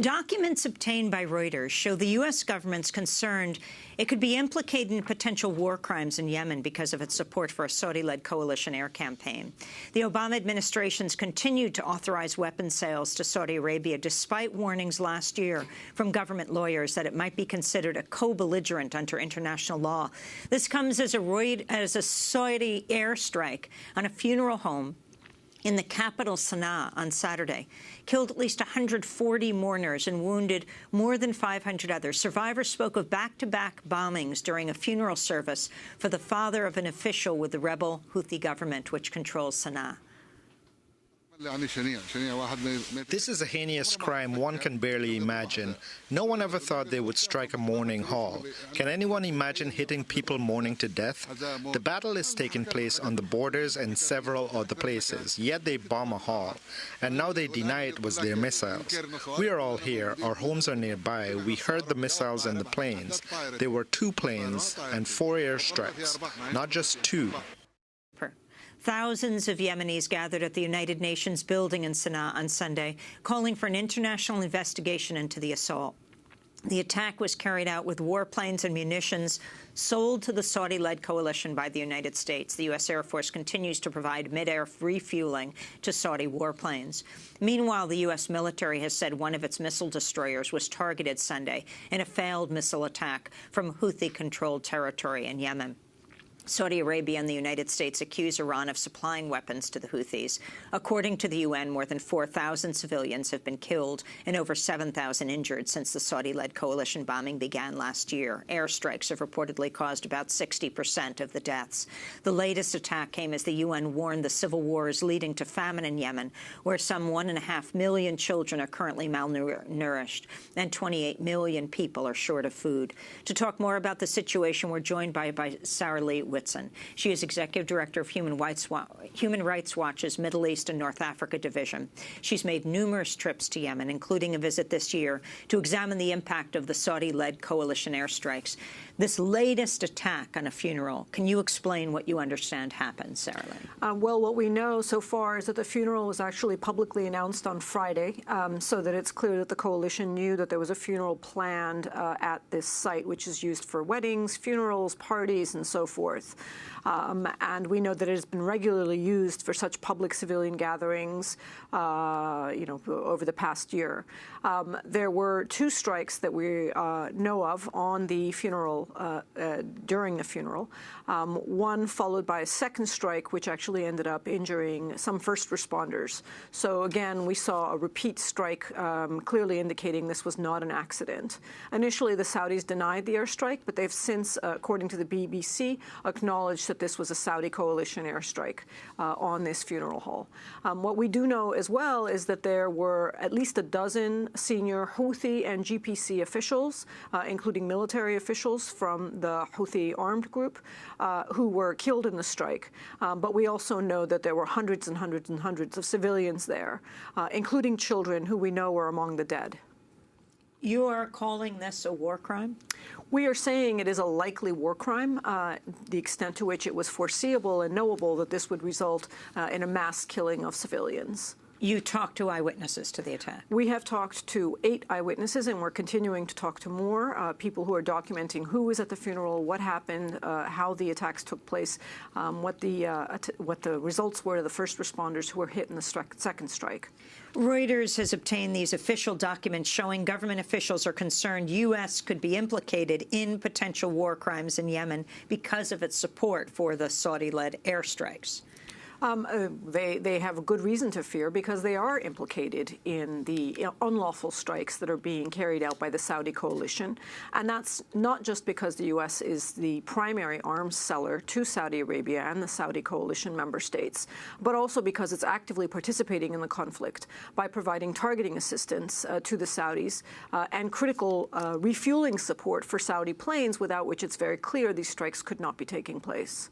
Documents obtained by Reuters show the U.S. government's concerned it could be implicated in potential war crimes in Yemen because of its support for a Saudi-led coalition air campaign. The Obama administration's continued to authorize weapons sales to Saudi Arabia despite warnings last year from government lawyers that it might be considered a co-belligerent under international law. This comes as a Saudi airstrike on a funeral home in the capital, Sana'a, on Saturday, killed at least 140 mourners and wounded more than 500 others. Survivors spoke of back-to-back bombings during a funeral service for the father of an official with the rebel Houthi government, which controls Sana'a. This is a heinous crime one can barely imagine. No one ever thought they would strike a mourning hall. Can anyone imagine hitting people mourning to death? The battle is taking place on the borders and several other places, yet they bomb a hall. And now they deny it was their missiles. We are all here. Our homes are nearby. We heard the missiles and the planes. There were 2 planes and 4 airstrikes, not just 2. Thousands of Yemenis gathered at the United Nations building in Sana'a on Sunday, calling for an international investigation into the assault. The attack was carried out with warplanes and munitions sold to the Saudi-led coalition by the United States. The U.S. Air Force continues to provide mid-air refueling to Saudi warplanes. Meanwhile, the U.S. military has said one of its missile destroyers was targeted Sunday in a failed missile attack from Houthi-controlled territory in Yemen. Saudi Arabia and the United States accuse Iran of supplying weapons to the Houthis. According to the UN, more than 4,000 civilians have been killed and over 7,000 injured since the Saudi-led coalition bombing began last year. Airstrikes have reportedly caused about 60% of the deaths. The latest attack came as the UN warned the civil war is leading to famine in Yemen, where some 1.5 million children are currently malnourished and 28 million people are short of food. To talk more about the situation, we're joined by Sarah Lee Whitson. She is Executive Director of Human Rights Watch's Middle East and North Africa Division. She's made numerous trips to Yemen, including a visit this year to examine the impact of the Saudi-led coalition airstrikes. This latest attack on a funeral, can you explain what you understand happened, Sarah Lee? Well, what we know so far is that the funeral was actually publicly announced on Friday, so that it's clear that the coalition knew that there was a funeral planned at this site, which is used for weddings, funerals, parties, and so forth. And we know that it has been regularly used for such public civilian gatherings, over the past year. There were 2 strikes that we know of on the funeral, during the funeral. One followed by a second strike, which actually ended up injuring some first responders. So again, we saw a repeat strike, clearly indicating this was not an accident. Initially, the Saudis denied the airstrike, but they've since, according to the BBC, acknowledged that this was a Saudi coalition airstrike on this funeral hall. What we do know as well is that there were at least a dozen senior Houthi and GPC officials, including military officials from the Houthi armed group, who were killed in the strike. But we also know that there were hundreds and hundreds and hundreds of civilians there, including children who we know were among the dead. You are calling this a war crime? We are saying it is a likely war crime, the extent to which it was foreseeable and knowable that this would result in a mass killing of civilians. You talked to eyewitnesses to the attack. We have talked to 8 eyewitnesses, and we're continuing to talk to more people who are documenting who was at the funeral, what happened, how the attacks took place, what the results were to the first responders who were hit in the second strike. Reuters has obtained these official documents showing government officials are concerned U.S. could be implicated in potential war crimes in Yemen because of its support for the Saudi-led airstrikes. They have a good reason to fear because they are implicated in the unlawful strikes that are being carried out by the Saudi coalition. And that's not just because the U.S. is the primary arms seller to Saudi Arabia and the Saudi coalition member states, but also because it's actively participating in the conflict by providing targeting assistance to the Saudis and critical refueling support for Saudi planes, without which it's very clear these strikes could not be taking place.